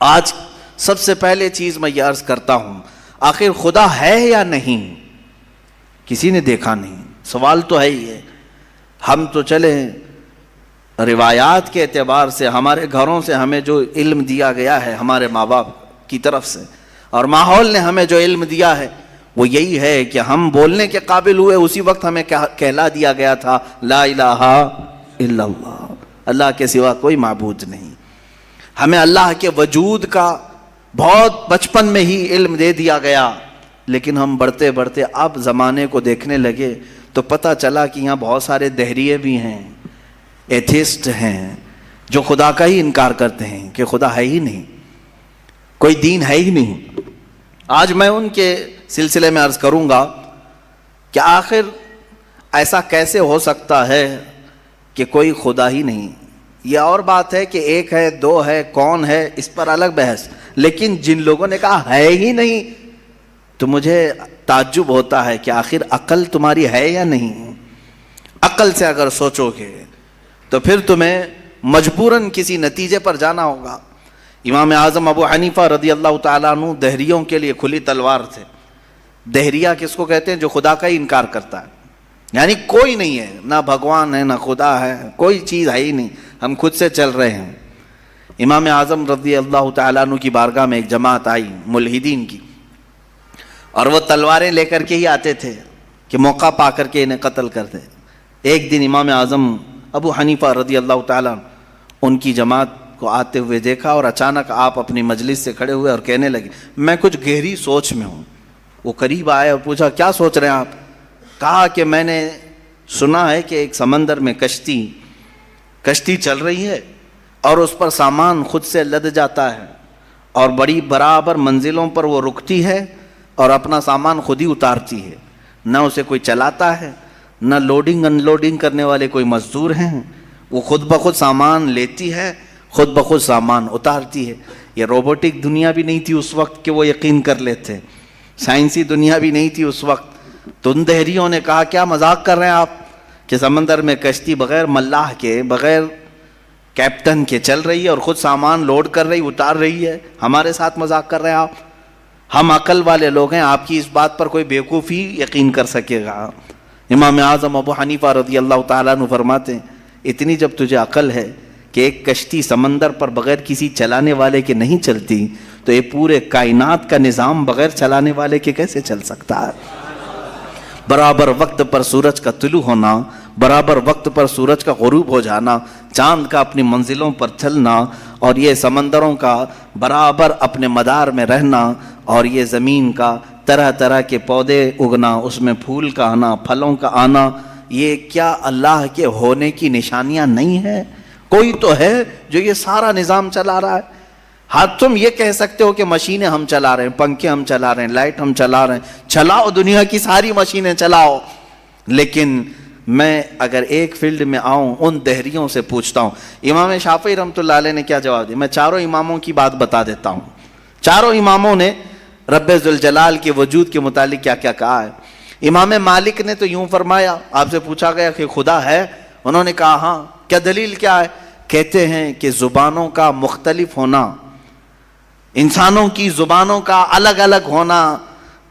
آج سب سے پہلے چیز میں یہ عرض کرتا ہوں، آخر خدا ہے یا نہیں؟ کسی نے دیکھا نہیں، سوال تو ہے ہی ہے۔ ہم تو چلے روایات کے اعتبار سے، ہمارے گھروں سے ہمیں جو علم دیا گیا ہے ہمارے ماں باپ کی طرف سے، اور ماحول نے ہمیں جو علم دیا ہے وہ یہی ہے کہ ہم بولنے کے قابل ہوئے اسی وقت ہمیں کہلا دیا گیا تھا لا الہ الا اللہ، اللہ کے سوا کوئی معبود نہیں۔ ہمیں اللہ کے وجود کا بہت بچپن میں ہی علم دے دیا گیا، لیکن ہم بڑھتے بڑھتے اب زمانے کو دیکھنے لگے تو پتہ چلا کہ یہاں بہت سارے دہریے بھی ہیں، ایتھیسٹ ہیں، جو خدا کا ہی انکار کرتے ہیں کہ خدا ہے ہی نہیں، کوئی دین ہے ہی نہیں۔ آج میں ان کے سلسلے میں عرض کروں گا کہ آخر ایسا کیسے ہو سکتا ہے کہ کوئی خدا ہی نہیں؟ یہ اور بات ہے کہ ایک ہے، دو ہے، کون ہے، اس پر الگ بحث، لیکن جن لوگوں نے کہا ہے ہی نہیں تو مجھے تعجب ہوتا ہے کہ آخر عقل تمہاری ہے یا نہیں؟ عقل سے اگر سوچو گے تو پھر تمہیں مجبوراً کسی نتیجے پر جانا ہوگا۔ امام اعظم ابو حنیفہ رضی اللہ تعالیٰ عنہ دہریوں کے لیے کھلی تلوار تھے۔ دہریہ کس کو کہتے ہیں؟ جو خدا کا ہی انکار کرتا ہے، یعنی کوئی نہیں ہے، نہ بھگوان ہے، نہ خدا ہے، کوئی چیز ہے ہی نہیں، ہم خود سے چل رہے ہیں۔ امام اعظم رضی اللہ تعالیٰ عنہ کی بارگاہ میں ایک جماعت آئی ملحدین کی، اور وہ تلواریں لے کر کے ہی آتے تھے کہ موقع پا کر کے انہیں قتل کر دے۔ ایک دن امام اعظم ابو حنیفہ رضی اللہ تعالیٰ ان کی جماعت کو آتے ہوئے دیکھا، اور اچانک آپ اپنی مجلس سے کھڑے ہوئے اور کہنے لگے میں کچھ گہری سوچ میں ہوں۔ وہ قریب آئے اور پوچھا کیا سوچ رہے ہیں آپ؟ کہا کہ میں نے سنا ہے کہ ایک سمندر میں کشتی چل رہی ہے اور اس پر سامان خود سے لد جاتا ہے، اور بڑی برابر منزلوں پر وہ رکتی ہے اور اپنا سامان خود ہی اتارتی ہے، نہ اسے کوئی چلاتا ہے، نہ لوڈنگ ان لوڈنگ کرنے والے کوئی مزدور ہیں، وہ خود بخود سامان لیتی ہے، خود بخود سامان اتارتی ہے۔ یہ روبوٹک دنیا بھی نہیں تھی اس وقت کہ وہ یقین کر لیتے، سائنسی دنیا بھی نہیں تھی اس وقت۔ تو ان دہریوں نے کہا کیا مذاق کر رہے ہیں آپ کہ سمندر میں کشتی بغیر ملاح کے، بغیر کیپٹن کے چل رہی ہے اور خود سامان لوڈ کر رہی، اتار رہی ہے، ہمارے ساتھ مذاق کر رہے ہیں آپ؟ ہم عقل والے لوگ ہیں، آپ کی اس بات پر کوئی بیوقوفی یقین کر سکے گا؟ امام اعظم ابو حنیفہ رضی اللہ تعالیٰ عنہ فرماتے ہیں اتنی جب تجھے عقل ہے کہ ایک کشتی سمندر پر بغیر کسی چلانے والے کے نہیں چلتی، تو یہ پورے کائنات کا نظام بغیر چلانے والے کے کیسے چل سکتا ہے؟ برابر وقت پر سورج کا طلوع ہونا، برابر وقت پر سورج کا غروب ہو جانا، چاند کا اپنی منزلوں پر چلنا، اور یہ سمندروں کا برابر اپنے مدار میں رہنا، اور یہ زمین کا طرح طرح کے پودے اگنا، اس میں پھول کا آنا، پھلوں کا آنا، یہ کیا اللہ کے ہونے کی نشانیاں نہیں ہیں؟ کوئی تو ہے جو یہ سارا نظام چلا رہا ہے۔ ہاں تم یہ کہہ سکتے ہو کہ مشینیں ہم چلا رہے ہیں، پنکھے ہم چلا رہے ہیں، لائٹ ہم چلا رہے ہیں، چلاؤ دنیا کی ساری مشینیں چلاؤ، لیکن میں اگر ایک فیلڈ میں آؤں ان دہریوں سے پوچھتا ہوں۔ امام شافعی رحمۃ اللہ علیہ نے کیا جواب دیا؟ میں چاروں اماموں کی بات بتا دیتا ہوں۔ چاروں اماموں نے رب ذوالجلال کے وجود کے متعلق کیا کیا کہا ہے۔ امام مالک نے تو یوں فرمایا، آپ سے پوچھا گیا کہ خدا ہے، انہوں نے کہا ہاں۔ کیا دلیل کیا ہے؟ کہتے ہیں کہ زبانوں کا مختلف ہونا، انسانوں کی زبانوں کا الگ الگ ہونا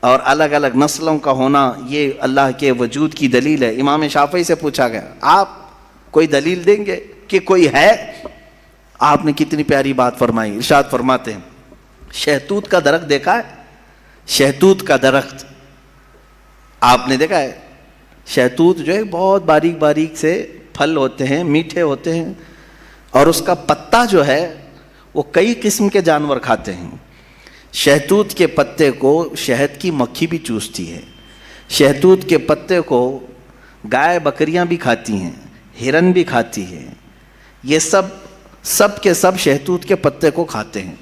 اور الگ الگ نسلوں کا ہونا، یہ اللہ کے وجود کی دلیل ہے۔ امام شافعی سے پوچھا گیا آپ کوئی دلیل دیں گے کہ کوئی ہے؟ آپ نے کتنی پیاری بات فرمائی، ارشاد فرماتے ہیں شہتوت کا درخت دیکھا ہے؟ شہتوت کا درخت آپ نے دیکھا ہے؟ شہتوت جو ہے بہت باریک باریک سے پھل ہوتے ہیں، میٹھے ہوتے ہیں، اور اس کا پتا جو ہے وہ کئی قسم کے جانور کھاتے ہیں۔ شہتوت کے پتے کو شہد کی مکھی بھی چوستی ہے، شہتوت کے پتے کو گائے بکریاں بھی کھاتی ہیں، ہرن بھی کھاتی ہے، یہ سب کے سب شہتوت کے پتے کو کھاتے ہیں۔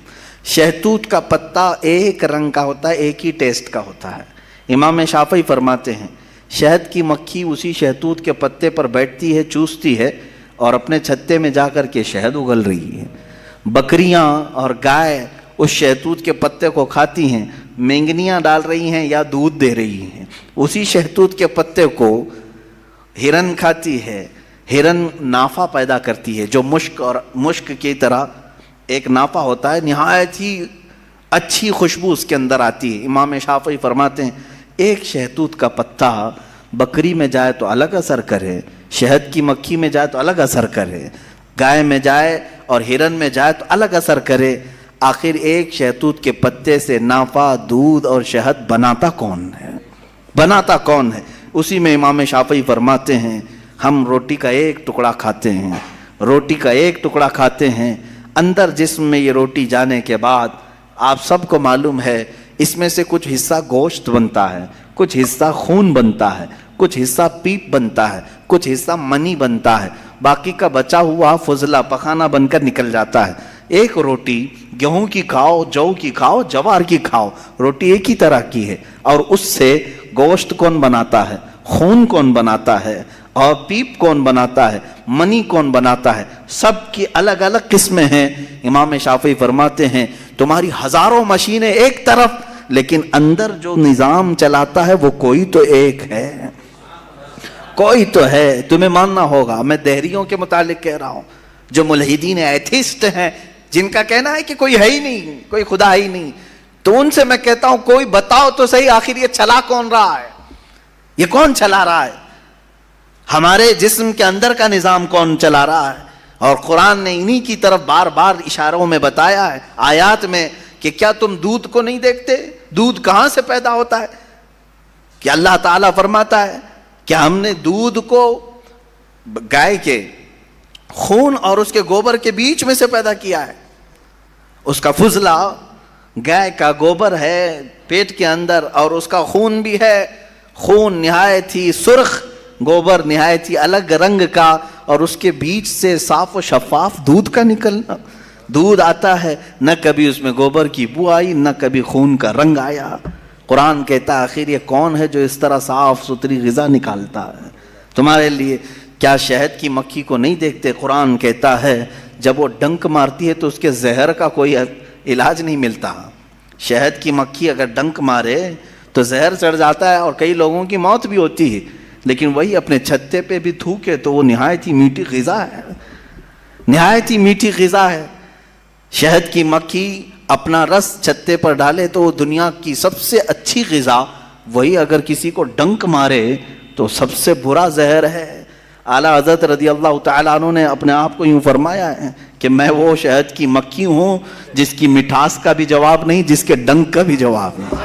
شہتوت کا پتا ایک رنگ کا ہوتا ہے، ایک ہی ٹیسٹ کا ہوتا ہے۔ امام شافعی فرماتے ہیں شہد کی مکھی اسی شہتوت کے پتے پر بیٹھتی ہے، چوستی ہے، اور اپنے چھتے میں جا کر کے شہد اگل رہی ہے۔ بکریاں اور گائے اس شہتوت کے پتے کو کھاتی ہیں، مینگنیاں ڈال رہی ہیں یا دودھ دے رہی ہیں۔ اسی شہتوت کے پتے کو ہرن کھاتی ہے، ہرن نافع پیدا کرتی ہے جو مشک کی طرح ایک ناپا ہوتا ہے, نہایت ہی اچھی خوشبو اس کے اندر آتی ہے. امام شافعی فرماتے ہیں ایک شہتوت کا پتا بکری میں جائے تو الگ اثر کرے, شہد کی مکھی میں جائے تو الگ اثر کرے, گائے میں جائے اور ہرن میں جائے تو الگ اثر کرے, آخر ایک شہتوت کے پتے سے ناپا, دودھ اور شہد بناتا کون ہے؟ بناتا کون ہے؟ اسی میں امام شافعی فرماتے ہیں ہم روٹی کا ایک ٹکڑا کھاتے ہیں, روٹی کا ایک ٹکڑا کھاتے ہیں, اندر جسم میں یہ روٹی جانے کے بعد آپ سب کو معلوم ہے اس میں سے کچھ حصہ گوشت بنتا ہے, کچھ حصہ خون بنتا ہے, کچھ حصہ پیپ بنتا ہے, کچھ حصہ منی بنتا ہے, باقی کا بچا ہوا فضلہ پخانہ بن کر نکل جاتا ہے. ایک روٹی گیہوں کی کھاؤ, جو کی کھاؤ, جوار کی کھاؤ, روٹی ایک ہی طرح کی ہے, اور اس سے گوشت کون بناتا ہے, خون کون بناتا ہے, اور پیپ کون بناتا ہے, منی کون بناتا ہے, سب کی الگ الگ قسمیں ہیں. امام شافعی فرماتے ہیں تمہاری ہزاروں مشینیں ایک طرف, لیکن اندر جو نظام چلاتا ہے وہ کوئی تو ایک ہے, کوئی تو ہے. تمہیں ماننا ہوگا. میں دہریوں کے متعلق کہہ رہا ہوں جو ملحدین ایتھیسٹ ہیں, جن کا کہنا ہے کہ کوئی ہے ہی نہیں, کوئی خدا ہی نہیں, تو ان سے میں کہتا ہوں کوئی بتاؤ تو صحیح آخر یہ چلا کون رہا ہے, یہ کون چلا رہا ہے, ہمارے جسم کے اندر کا نظام کون چلا رہا ہے؟ اور قرآن نے انہی کی طرف بار بار اشاروں میں بتایا ہے, آیات میں, کہ کیا تم دودھ کو نہیں دیکھتے؟ دودھ کہاں سے پیدا ہوتا ہے؟ کہ اللہ تعالیٰ فرماتا ہے کہ ہم نے دودھ کو گائے کے خون اور اس کے گوبر کے بیچ میں سے پیدا کیا ہے. اس کا فضلہ گائے کا گوبر ہے پیٹ کے اندر, اور اس کا خون بھی ہے, خون نہایت ہی سرخ, گوبر نہایت ہی الگ رنگ کا, اور اس کے بیچ سے صاف و شفاف دودھ کا نکلنا. دودھ آتا ہے, نہ کبھی اس میں گوبر کی بو آئی, نہ کبھی خون کا رنگ آیا. قرآن کہتا ہے آخر یہ کون ہے جو اس طرح صاف ستھری غذا نکالتا ہے تمہارے لیے؟ کیا شہد کی مکھی کو نہیں دیکھتے؟ قرآن کہتا ہے جب وہ ڈنک مارتی ہے تو اس کے زہر کا کوئی علاج نہیں ملتا. شہد کی مکھی اگر ڈنک مارے تو زہر چڑھ جاتا ہے اور کئی لوگوں کی موت بھی ہوتی ہے, لیکن وہی اپنے چھتے پہ بھی تھوکے تو وہ نہایت ہی میٹھی غذا ہے, نہایت ہی میٹھی غذا ہے. شہد کی مکھی اپنا رس چھتے پر ڈالے تو وہ دنیا کی سب سے اچھی غذا, وہی اگر کسی کو ڈنک مارے تو سب سے برا زہر ہے. اعلیٰ حضرت رضی اللہ تعالیٰ عنہ نے اپنے آپ کو یوں فرمایا ہے کہ میں وہ شہد کی مکھی ہوں جس کی مٹھاس کا بھی جواب نہیں, جس کے ڈنک کا بھی جواب نہیں.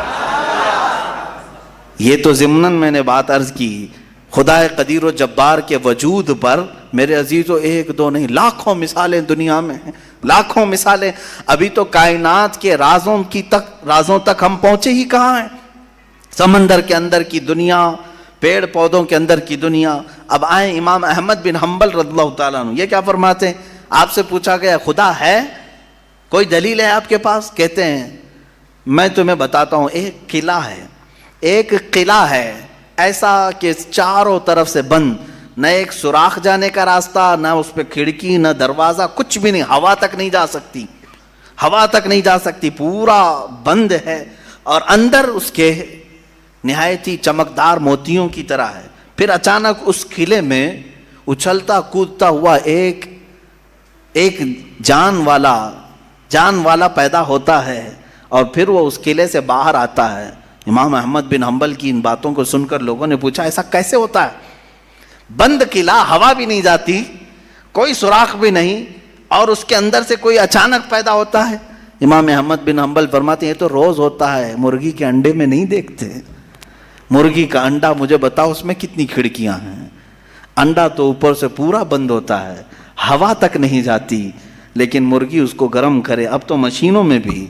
یہ تو ضمناً میں نے بات عرض کی. خدا قدیر و جبار کے وجود پر میرے عزیزو ایک دو نہیں, لاکھوں مثالیں دنیا میں ہیں, لاکھوں مثالیں. ابھی تو کائنات کے رازوں تک ہم پہنچے ہی کہاں ہیں. سمندر کے اندر کی دنیا, پیڑ پودوں کے اندر کی دنیا. اب آئیں امام احمد بن حنبل رضی اللہ تعالیٰ عنہ, یہ کیا فرماتے ہیں؟ آپ سے پوچھا گیا خدا ہے, کوئی دلیل ہے آپ کے پاس؟ کہتے ہیں میں تمہیں بتاتا ہوں, ایک قلعہ ہے, ایک قلعہ ہے ایسا کہ چاروں طرف سے بند, نہ ایک سوراخ جانے کا راستہ, نہ اس پہ کھڑکی, نہ دروازہ, کچھ بھی نہیں, ہوا تک نہیں جا سکتی, ہوا تک نہیں جا سکتی, پورا بند ہے, اور اندر اس کے نہایت ہی چمکدار موتیوں کی طرح ہے. پھر اچانک اس قلعے میں اچھلتا کودتا ہوا ایک جان والا پیدا ہوتا ہے, اور پھر وہ اس قلعے سے باہر آتا ہے. امام احمد بن حنبل کی ان باتوں کو سن کر لوگوں نے پوچھا ایسا کیسے ہوتا ہے؟ بند قلعہ, ہوا بھی نہیں جاتی, کوئی سوراخ بھی نہیں, اور اس کے اندر سے کوئی اچانک پیدا ہوتا ہے. امام احمد بن حنبل فرماتے ہیں یہ تو روز ہوتا ہے, مرغی کے انڈے میں نہیں دیکھتے. مرغی کا انڈا مجھے بتاؤ اس میں کتنی کھڑکیاں ہیں, انڈا تو اوپر سے پورا بند ہوتا ہے, ہوا تک نہیں جاتی, لیکن مرغی اس کو گرم کرے. اب تو مشینوں میں بھی,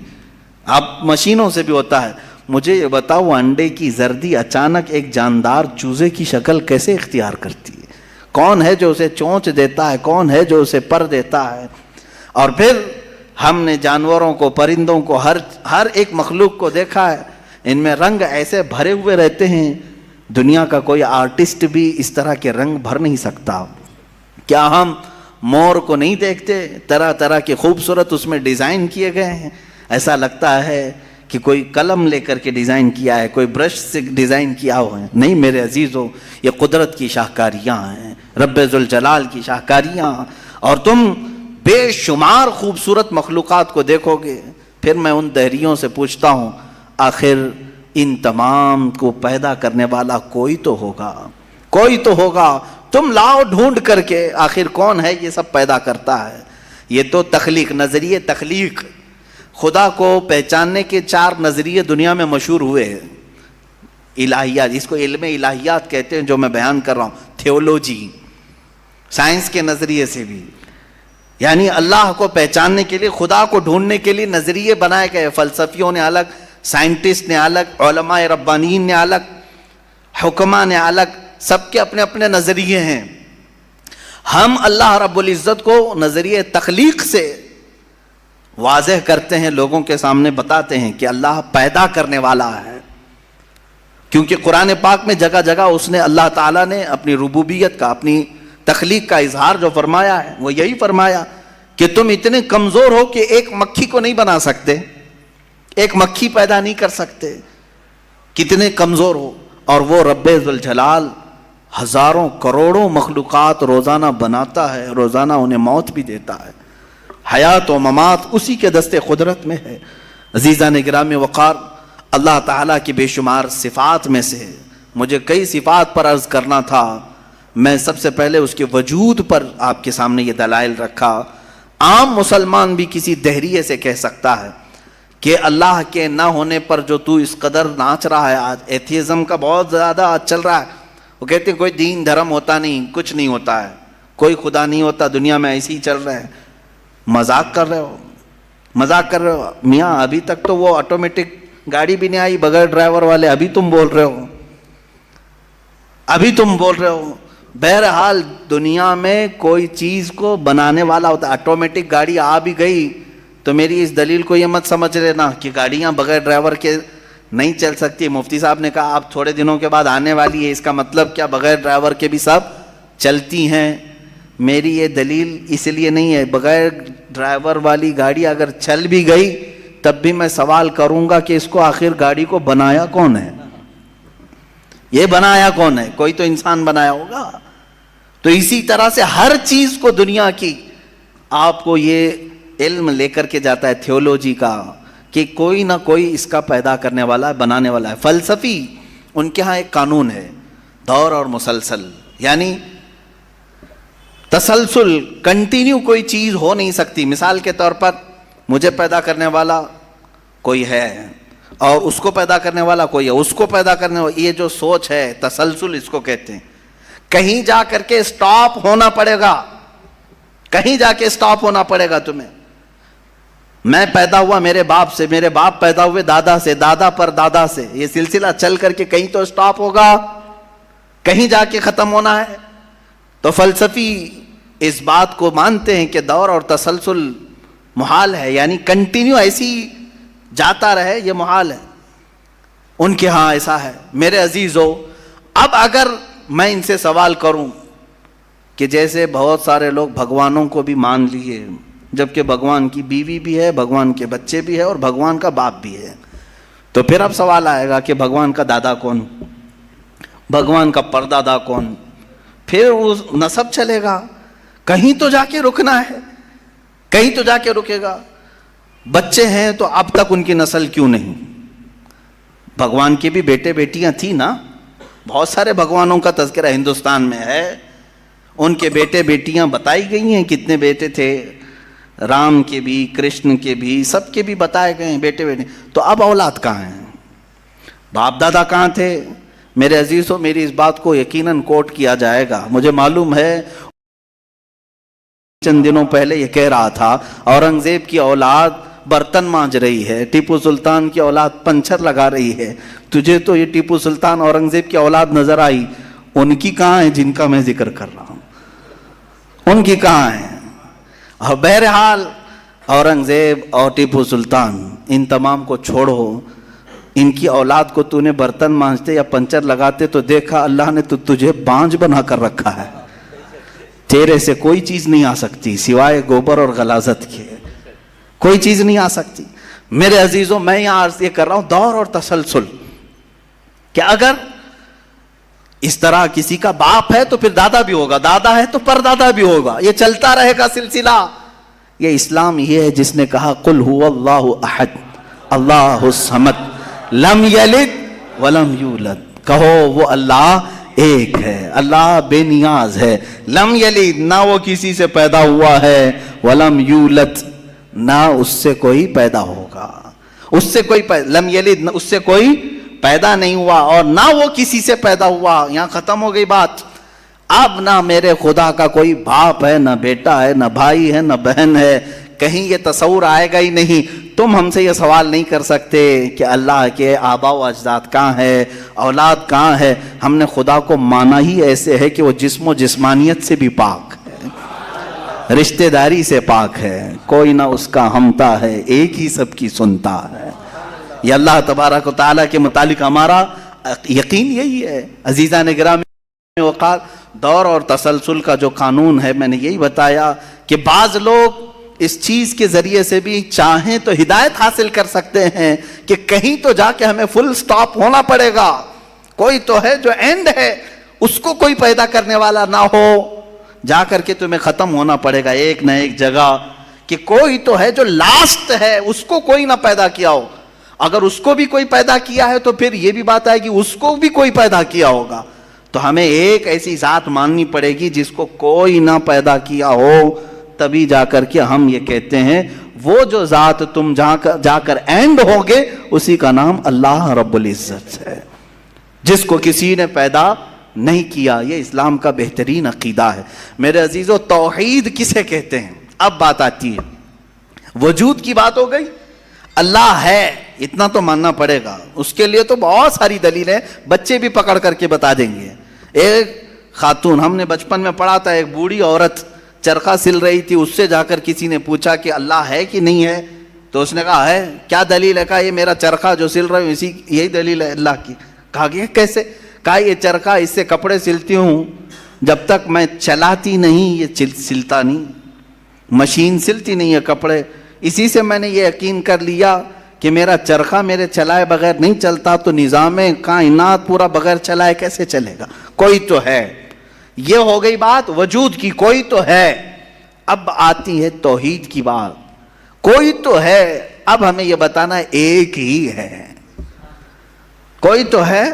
اب مشینوں سے بھی ہوتا ہے. مجھے یہ بتاؤ انڈے کی زردی اچانک ایک جاندار چوزے کی شکل کیسے اختیار کرتی ہے؟ کون ہے جو اسے چونچ دیتا ہے؟ کون ہے جو اسے پر دیتا ہے؟ اور پھر ہم نے جانوروں کو, پرندوں کو, ہر ایک مخلوق کو دیکھا ہے, ان میں رنگ ایسے بھرے ہوئے رہتے ہیں, دنیا کا کوئی آرٹسٹ بھی اس طرح کے رنگ بھر نہیں سکتا. کیا ہم مور کو نہیں دیکھتے؟ طرح طرح کے خوبصورت اس میں ڈیزائن کیے گئے ہیں, ایسا لگتا ہے کہ کوئی قلم لے کر کے ڈیزائن کیا ہے, کوئی برش سے ڈیزائن کیا ہوا ہے. نہیں میرے عزیزو, یہ قدرت کی شاہکاریاں ہیں, رب ذوالجلال کی شاہکاریاں. اور تم بے شمار خوبصورت مخلوقات کو دیکھو گے، پھر میں ان دہریوں سے پوچھتا ہوں آخر ان تمام کو پیدا کرنے والا کوئی تو ہوگا، کوئی تو ہوگا، تم لاؤ ڈھونڈ کر کے آخر کون ہے یہ سب پیدا کرتا ہے۔ یہ تو تخلیق، نظریے تخلیق، خدا کو پہچاننے کے 4 نظریے دنیا میں مشہور ہوئے ہیں۔ الہیات، اس کو علم الہیات کہتے ہیں جو میں بیان کر رہا ہوں، تھیولوجی، سائنس کے نظریے سے بھی، یعنی اللہ کو پہچاننے کے لیے، خدا کو ڈھونڈنے کے لیے نظریے بنائے گئے، فلسفیوں نے الگ، سائنٹسٹ نے الگ، علماء ربانیین نے الگ، حکماء نے الگ، سب کے اپنے اپنے نظریے ہیں۔ ہم اللہ رب العزت کو نظریے تخلیق سے واضح کرتے ہیں، لوگوں کے سامنے بتاتے ہیں کہ اللہ پیدا کرنے والا ہے، کیونکہ قرآن پاک میں جگہ جگہ اس نے، اللہ تعالیٰ نے اپنی ربوبیت کا، اپنی تخلیق کا اظہار جو فرمایا ہے وہ یہی فرمایا کہ تم اتنے کمزور ہو کہ ایک مکھی کو نہیں بنا سکتے، ایک مکھی پیدا نہیں کر سکتے، کتنے کمزور ہو، اور وہ رب ذوالجلال ہزاروں کروڑوں مخلوقات روزانہ بناتا ہے، روزانہ انہیں موت بھی دیتا ہے، حیات و ممات اسی کے دستے قدرت میں ہے۔ عزیزان گرامی وقار، اللہ تعالیٰ کی بے شمار صفات میں سے مجھے کئی صفات پر عرض کرنا تھا، میں سب سے پہلے اس کے وجود پر آپ کے سامنے یہ دلائل رکھا۔ عام مسلمان بھی کسی دہریے سے کہہ سکتا ہے کہ اللہ کے نہ ہونے پر جو تو اس قدر ناچ رہا ہے، آج ایتھیزم کا بہت زیادہ آج چل رہا ہے، وہ کہتے ہیں کوئی دین دھرم ہوتا نہیں، کچھ نہیں ہوتا ہے، کوئی خدا نہیں ہوتا، دنیا میں ایسے ہی چل رہے ہیں۔ مذاق کر رہے ہو، مذاق کر رہے ہو میاں، ابھی تک تو وہ آٹومیٹک گاڑی بھی نہیں آئی بغیر ڈرائیور والے، ابھی تم بول رہے ہو، ابھی تم بول رہے ہو۔ بہرحال دنیا میں کوئی چیز کو بنانے والا ہوتا ہے، آٹومیٹک گاڑی آ بھی گئی تو میری اس دلیل کو یہ مت سمجھ لینا کہ گاڑیاں بغیر ڈرائیور کے نہیں چل سکتی۔ مفتی صاحب نے کہا آپ تھوڑے دنوں کے بعد آنے والی ہے، اس کا مطلب کیا بغیر ڈرائیور کے بھی سب چلتی ہیں؟ میری یہ دلیل اس لیے نہیں ہے، بغیر ڈرائیور والی گاڑی اگر چل بھی گئی تب بھی میں سوال کروں گا کہ اس کو آخر گاڑی کو بنایا کون ہے؟ یہ بنایا کون ہے؟ کوئی تو انسان بنایا ہوگا۔ تو اسی طرح سے ہر چیز کو دنیا کی آپ کو یہ علم لے کر کے جاتا ہے تھیولوجی کا کہ کوئی نہ کوئی اس کا پیدا کرنے والا ہے، بنانے والا ہے۔ فلسفی ان کے ہاں ایک قانون ہے، دور اور مسلسل، یعنی تسلسل، کنٹینیو کوئی چیز ہو نہیں سکتی۔ مثال کے طور پر مجھے پیدا کرنے والا کوئی ہے اور اس کو پیدا کرنے والا کوئی ہے، اس کو پیدا کرنے والا، یہ جو سوچ ہے تسلسل اس کو کہتے ہیں۔ کہیں جا کر کے سٹاپ ہونا پڑے گا، کہیں جا کے سٹاپ ہونا پڑے گا تمہیں۔ میں پیدا ہوا میرے باپ سے، میرے باپ پیدا ہوئے دادا سے، دادا پر دادا سے، یہ سلسلہ چل کر کے کہیں تو سٹاپ ہوگا، کہیں جا کے ختم ہونا ہے۔ تو فلسفی اس بات کو مانتے ہیں کہ دور اور تسلسل محال ہے، یعنی کنٹینیو ایسی جاتا رہے، یہ محال ہے۔ ان کے ہاں ایسا ہے۔ میرے عزیزو، اب اگر میں ان سے سوال کروں کہ جیسے بہت سارے لوگ بھگوانوں کو بھی مان لیے، جبکہ بھگوان کی بیوی بھی ہے، بھگوان کے بچے بھی ہے اور بھگوان کا باپ بھی ہے، تو پھر اب سوال آئے گا کہ بھگوان کا دادا کون، بھگوان کا پردادا کون؟ پھر وہ نسب چلے گا، کہیں تو جا کے رکنا ہے، کہیں تو جا کے رکے گا۔ بچے ہیں تو اب تک ان کی نسل کیوں نہیں؟ بھگوان کے بھی بیٹے بیٹیاں تھیں نا، بہت سارے بھگوانوں کا تذکرہ ہندوستان میں ہے، ان کے بیٹے بیٹیاں بتائی گئی ہیں، کتنے بیٹے تھے، رام کے بھی، کرشن کے بھی، سب کے بھی بتائے گئے ہیں بیٹے بیٹے۔ تو اب اولاد کہاں ہیں؟ باپ دادا کہاں تھے؟ میرے عزیزوں، میری اس بات کو یقیناً کوٹ کیا جائے گا، مجھے معلوم ہے چند دنوں پہلے یہ کہہ رہا تھا اورنگزیب کی اولاد برتن مانج رہی ہے، ٹیپو سلطان کی اولاد پنچر لگا رہی ہے، تجھے تو یہ ٹیپو سلطان اورنگزیب کی اولاد نظر آئی، ان کی کہاں ہے جن کا میں ذکر کر رہا ہوں؟ ان کی کہاں ہے؟ اور بہرحال اورنگزیب اور ٹیپو سلطان ان تمام کو چھوڑو، ان کی اولاد کو تو نے برتن مانجتے یا پنچر لگاتے تو دیکھا اللہ نے تو تجھے بانج بنا کر رکھا ہے، تیرے سے کوئی چیز نہیں آ سکتی سوائے گوبر اور غلاظت کے، کوئی چیز نہیں آ سکتی۔ میرے عزیزوں، میں یہاں عرض یہ کر رہا ہوں دور اور تسلسل، کہ اگر اس طرح کسی کا باپ ہے تو پھر دادا بھی ہوگا، دادا ہے تو پردادا بھی ہوگا، یہ چلتا رہے گا سلسلہ۔ یہ اسلام یہ ہے جس نے کہا قل هو اللہ احد اللہ الصمد لم یلد ولم یولد، کہو وہ اللہ ایک ہے، اللہ بے نیاز ہے، لم یلد نہ وہ کسی سے پیدا ہوا ہے، ولم یولد نہ اس سے کوئی پیدا ہوگا، اس سے کوئی لم یلد اس سے کوئی پیدا نہیں ہوا اور نہ وہ کسی سے پیدا ہوا۔ یہاں ختم ہو گئی بات۔ اب نہ میرے خدا کا کوئی باپ ہے، نہ بیٹا ہے، نہ بھائی ہے، نہ بہن ہے، کہیں یہ تصور آئے گا ہی نہیں۔ تم ہم سے یہ سوال نہیں کر سکتے کہ اللہ کے آباء و اجداد کہاں ہے، اولاد کہاں ہے۔ ہم نے خدا کو مانا ہی ایسے ہے کہ وہ جسم و جسمانیت سے بھی پاک ہے، رشتہ داری سے پاک ہے، کوئی نہ اس کا ہمتا ہے، ایک ہی سب کی سنتا ہے۔ یہ اللہ تبارک و تعالیٰ کے متعلق ہمارا یقین یہی ہے۔ عزیزان گرامی وقار، دور اور تسلسل کا جو قانون ہے، میں نے یہی بتایا کہ بعض لوگ اس چیز کے ذریعے سے بھی چاہیں تو ہدایت حاصل کر سکتے ہیں کہ کہیں تو جا کے ہمیں فل سٹاپ ہونا پڑے گا، کوئی تو ہے جو اینڈ ہے، اس کو کوئی پیدا کرنے والا نہ ہو، جا کر کے تمہیں ختم ہونا پڑے گا ایک نہ ایک جگہ، کہ کوئی تو ہے جو لاسٹ ہے، اس کو کوئی نہ پیدا کیا ہو۔ اگر اس کو بھی کوئی پیدا کیا ہے تو پھر یہ بھی بات آئے گی اس کو بھی کوئی پیدا کیا ہوگا۔ تو ہمیں ایک ایسی ذات ماننی پڑے گی جس کو کوئی نہ پیدا کیا ہو، تبھی جا کر کے ہم یہ کہتے ہیں وہ جو ذات تم جا کر اینڈ ہوگے اسی کا نام اللہ رب العزت ہے، جس کو کسی نے پیدا نہیں کیا۔ یہ اسلام کا بہترین عقیدہ ہے۔ میرے عزیزو، توحید کسے کہتے ہیں؟ اب بات آتی ہے، وجود کی بات ہو گئی، اللہ ہے اتنا تو ماننا پڑے گا، اس کے لیے تو بہت ساری دلیلیں بچے بھی پکڑ کر کے بتا دیں گے۔ ایک خاتون، ہم نے بچپن میں پڑھا تھا، ایک بوڑھی عورت چرخہ سل رہی تھی، اس سے جا کر کسی نے پوچھا کہ اللہ ہے کہ نہیں ہے، تو اس نے کہا ہے۔ کیا دلیل ہے؟ کہا یہ میرا چرخہ جو سل رہا ہوں اسی یہی دلیل ہے اللہ کی۔ کہا کہ کیسے؟ کہا یہ چرخہ، اس سے کپڑے سلتی ہوں، جب تک میں چلاتی نہیں یہ سلتا نہیں، مشین سلتی نہیں ہے کپڑے، اسی سے میں نے یہ یقین کر لیا کہ میرا چرخہ میرے چلائے بغیر نہیں چلتا، تو نظام کائنات پورا بغیر چلائے کیسے چلے گا؟ کوئی تو ہے۔ یہ ہو گئی بات وجود کی، کوئی تو ہے۔ اب آتی ہے توحید کی بات، کوئی تو ہے، اب ہمیں یہ بتانا ہے ایک ہی ہے، کوئی تو ہے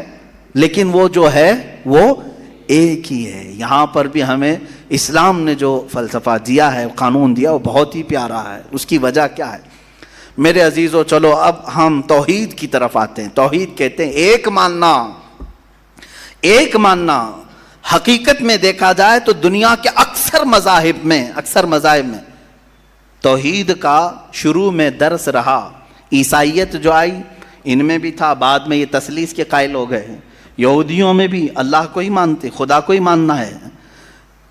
لیکن وہ جو ہے وہ ایک ہی ہے۔ یہاں پر بھی ہمیں اسلام نے جو فلسفہ دیا ہے، قانون دیا، وہ بہت ہی پیارا ہے۔ اس کی وجہ کیا ہے میرے عزیزو؟ چلو اب ہم توحید کی طرف آتے ہیں۔ توحید کہتے ہیں ایک ماننا، ایک ماننا۔ حقیقت میں دیکھا جائے تو دنیا کے اکثر مذاہب میں توحید کا شروع میں درس رہا۔ عیسائیت جو آئی ان میں بھی تھا، بعد میں یہ تثلیث کے قائل ہو گئے۔ یہودیوں میں بھی اللہ کو ہی مانتے، خدا کو ہی ماننا ہے۔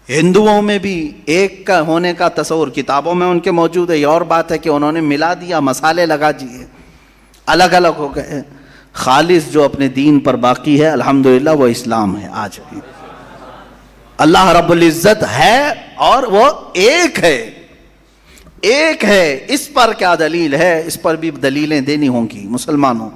ہندوؤں میں بھی ایک کا ہونے کا تصور کتابوں میں ان کے موجود ہے۔ یہ اور بات ہے کہ انہوں نے ملا دیا، مسالے لگا دیے، الگ الگ ہو گئے۔ خالص جو اپنے دین پر باقی ہے الحمدللہ وہ اسلام ہے۔ آج بھی اللہ رب العزت ہے اور وہ ایک ہے، ایک ہے۔ اس پر کیا دلیل ہے؟ اس پر بھی دلیلیں دینی ہوں گی مسلمانوں۔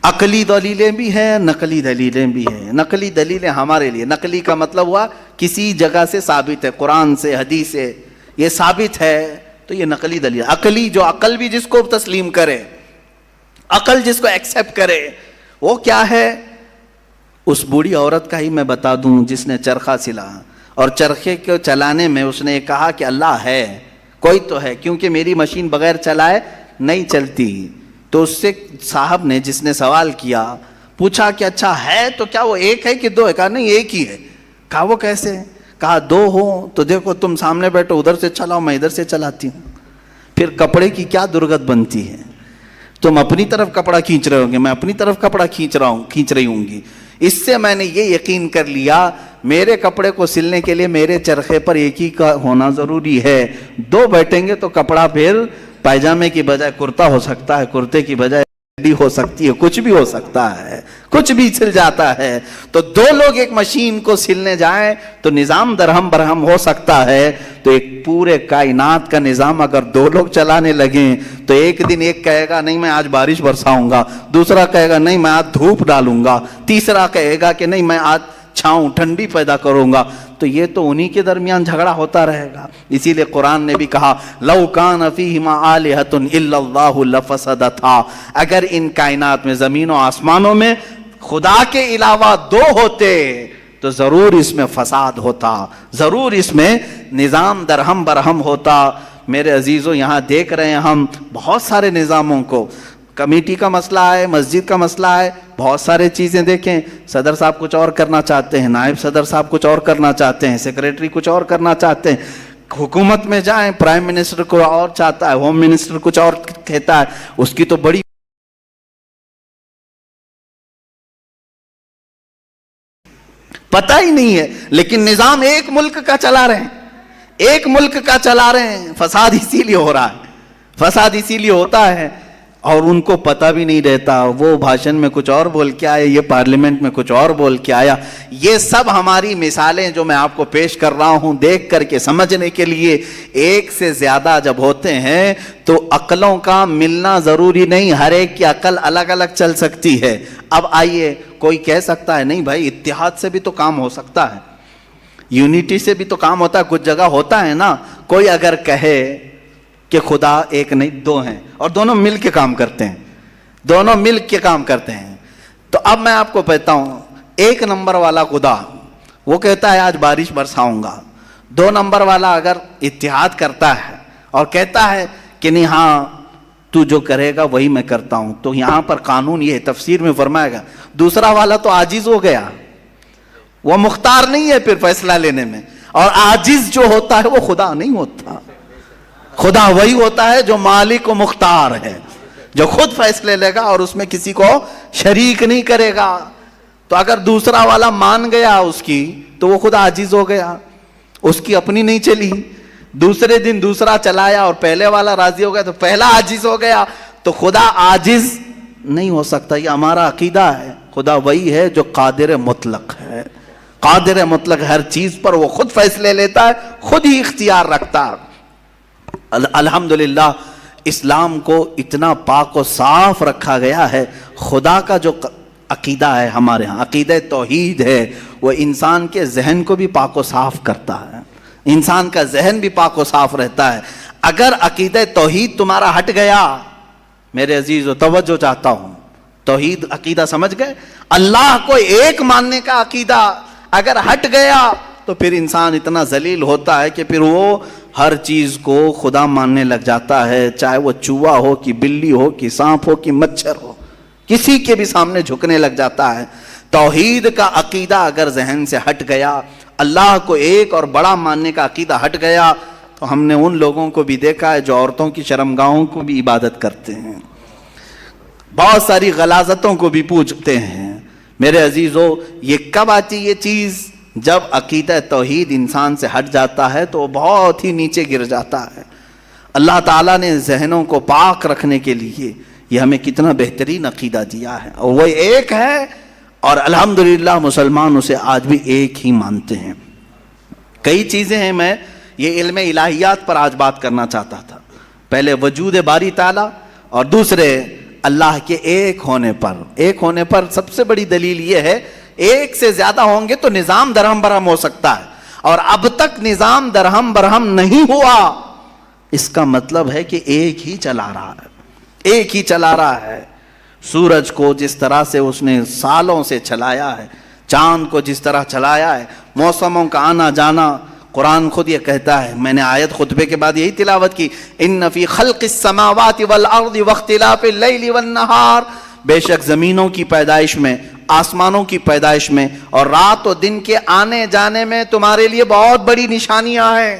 عقلی دلیلیں بھی ہیں، نقلی دلیلیں بھی ہیں۔ نقلی دلیلیں ہمارے لیے، نقلی کا مطلب ہوا کسی جگہ سے ثابت ہے، قرآن سے، حدیث سے یہ ثابت ہے تو یہ نقلی دلیل۔ عقلی جو عقل بھی جس کو تسلیم کرے، عقل جس کو ایکسیپٹ کرے، وہ کیا ہے؟ اس بوڑھی عورت کا ہی میں بتا دوں جس نے چرخہ سلا، اور چرخے کو چلانے میں اس نے کہا کہ اللہ ہے، کوئی تو ہے، کیونکہ میری مشین بغیر چلائے نہیں چلتی۔ تو اس سے صاحب نے، جس نے سوال کیا، پوچھا کہ اچھا ہے تو کیا وہ ایک ہے کہ دو ہے؟ کہا نہیں ایک ہی ہے۔ کہا وہ کیسے؟ کہا دو ہو تو دیکھو تم سامنے بیٹھو، ادھر سے چلاؤ، میں ادھر سے چلاتی ہوں، پھر کپڑے کی کیا درگت بنتی ہے؟ تم اپنی طرف کپڑا کھینچ رہے ہوں گے، میں اپنی طرف کپڑا کھینچ رہی ہوں گی۔ اس سے میں نے یہ یقین کر لیا میرے کپڑے کو سلنے کے لیے میرے چرخے پر ایک ہی کا ہونا ضروری ہے۔ دو بیٹھیں گے تو کپڑا پھر پائجامے کی بجائے کرتا ہو سکتا ہے، کرتے کی بجائے ہو سکتی ہے، کچھ بھی ہو سکتا ہے، کچھ بھی سل جاتا ہے۔ تو دو لوگ ایک مشین کو سلنے جائیں تو نظام درہم برہم ہو سکتا ہے، تو ایک پورے کائنات کا نظام اگر دو لوگ چلانے لگیں تو ایک دن ایک کہے گا نہیں میں آج بارش برساؤں گا، دوسرا کہے گا نہیں میں آج دھوپ ڈالوں گا، تیسرا کہے گا کہ نہیں میں آج چھاؤں ٹھنڈی پیدا کروں گا، تو یہ تو انہی کے درمیان جھگڑا ہوتا رہے گا۔ اسی لیے قرآن نے بھی کہا لَوْ كَانَ فِيهِمَا آلِهَةٌ إِلَّا اللَّهُ لَفَسَدَتَا، اگر ان کائنات میں زمین و آسمانوں میں خدا کے علاوہ دو ہوتے تو ضرور اس میں فساد ہوتا، ضرور اس میں نظام درہم برہم ہوتا۔ میرے عزیزوں، یہاں دیکھ رہے ہیں ہم بہت سارے نظاموں کو، کمیٹی کا مسئلہ ہے، مسجد کا مسئلہ ہے، بہت سارے چیزیں دیکھیں، صدر صاحب کچھ اور کرنا چاہتے ہیں، نائب صدر صاحب کچھ اور کرنا چاہتے ہیں، سیکریٹری کچھ اور کرنا چاہتے ہیں، حکومت میں جائیں پرائم منسٹر کو اور چاہتا ہے، ہوم منسٹر کچھ اور کہتا ہے، اس کی تو بڑی پتہ ہی نہیں ہے، لیکن نظام ایک ملک کا چلا رہے ہیں، ایک ملک کا چلا رہے ہیں۔ فساد اسی لیے ہو رہا ہے، فساد اسی لیے ہوتا ہے، اور ان کو پتہ بھی نہیں رہتا، وہ بھاشن میں کچھ اور بول کے آئے، یہ پارلیمنٹ میں کچھ اور بول کے آیا۔ یہ سب ہماری مثالیں جو میں آپ کو پیش کر رہا ہوں، دیکھ کر کے سمجھنے کے لیے۔ ایک سے زیادہ جب ہوتے ہیں تو عقلوں کا ملنا ضروری نہیں، ہر ایک کی عقل الگ الگ چل سکتی ہے۔ اب آئیے، کوئی کہہ سکتا ہے نہیں بھائی اتحاد سے بھی تو کام ہو سکتا ہے، یونٹی سے بھی تو کام ہوتا ہے، کچھ جگہ ہوتا ہے نا۔ کوئی اگر کہے کہ خدا ایک نہیں دو ہیں اور دونوں مل کے کام کرتے ہیں، دونوں مل کے کام کرتے ہیں، تو اب میں آپ کو کہتا ہوں ایک نمبر والا خدا وہ کہتا ہے آج بارش برساؤں گا، دو نمبر والا اگر اتحاد کرتا ہے اور کہتا ہے کہ نہیں ہاں تو جو کرے گا وہی میں کرتا ہوں، تو یہاں پر قانون یہ تفسیر میں فرمائے گا دوسرا والا تو عاجز ہو گیا، وہ مختار نہیں ہے پھر فیصلہ لینے میں، اور عاجز جو ہوتا ہے وہ خدا نہیں ہوتا، خدا وہی ہوتا ہے جو مالک و مختار ہے، جو خود فیصلے لے گا اور اس میں کسی کو شریک نہیں کرے گا۔ تو اگر دوسرا والا مان گیا اس کی تو وہ خود عاجز ہو گیا، اس کی اپنی نہیں چلی، دوسرے دن دوسرا چلایا اور پہلے والا راضی ہو گیا تو پہلا عاجز ہو گیا، تو خدا عاجز نہیں ہو سکتا۔ یہ ہمارا عقیدہ ہے، خدا وہی ہے جو قادر مطلق ہے، قادر مطلق، ہر چیز پر وہ خود فیصلے لیتا ہے، خود ہی اختیار رکھتا ہے۔ الحمدللہ اسلام کو اتنا پاک و صاف رکھا گیا ہے۔ خدا کا جو عقیدہ ہے ہمارے ہاں، عقیدہ توحید ہے، وہ انسان کے ذہن کو بھی پاک و صاف کرتا ہے، انسان کا ذہن بھی پاک و صاف رہتا ہے۔ اگر عقیدہ توحید تمہارا ہٹ گیا، میرے عزیزو توجہ چاہتا ہوں، توحید عقیدہ سمجھ گئے، اللہ کو ایک ماننے کا عقیدہ اگر ہٹ گیا تو پھر انسان اتنا ذلیل ہوتا ہے کہ پھر وہ ہر چیز کو خدا ماننے لگ جاتا ہے، چاہے وہ چوہا ہو کہ بلی ہو کہ سانپ ہو کہ مچھر ہو، کسی کے بھی سامنے جھکنے لگ جاتا ہے۔ توحید کا عقیدہ اگر ذہن سے ہٹ گیا، اللہ کو ایک اور بڑا ماننے کا عقیدہ ہٹ گیا، تو ہم نے ان لوگوں کو بھی دیکھا ہے جو عورتوں کی شرمگاہوں کو بھی عبادت کرتے ہیں، بہت ساری غلاظتوں کو بھی پوجتے ہیں۔ میرے عزیزو، یہ کب آتی یہ چیز؟ جب عقیدہ توحید انسان سے ہٹ جاتا ہے تو وہ بہت ہی نیچے گر جاتا ہے۔ اللہ تعالیٰ نے ذہنوں کو پاک رکھنے کے لیے یہ ہمیں کتنا بہترین عقیدہ دیا ہے، اور وہ ایک ہے، اور الحمدللہ مسلمان اسے آج بھی ایک ہی مانتے ہیں۔ کئی چیزیں ہیں، میں یہ علم الہیات پر آج بات کرنا چاہتا تھا، پہلے وجود باری تعالیٰ اور دوسرے اللہ کے ایک ہونے پر۔ ایک ہونے پر سب سے بڑی دلیل یہ ہے، ایک سے زیادہ ہوں گے تو نظام درہم برہم ہو سکتا ہے، اور اب تک نظام درہم برہم نہیں ہوا، اس کا مطلب ہے کہ ایک ہی چلا رہا ہے، ایک ہی چلا رہا ہے۔ سورج کو جس طرح سے اس نے سالوں سے چلایا ہے، چاند کو جس طرح چلایا ہے، موسموں کا آنا جانا، قرآن خود یہ کہتا ہے، میں نے آیت خطبے کے بعد یہی تلاوت کی، ان فی خلق السماوات والارض واختلاف اللیل والنہار، بے شک زمینوں کی پیدائش میں، آسمانوں کی پیدائش میں اور رات و دن کے آنے جانے میں تمہارے لیے بہت بڑی نشانیاں ہیں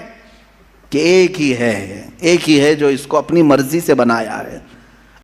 کہ ایک ہی ہے جو اس کو اپنی مرضی سے بنایا ہے۔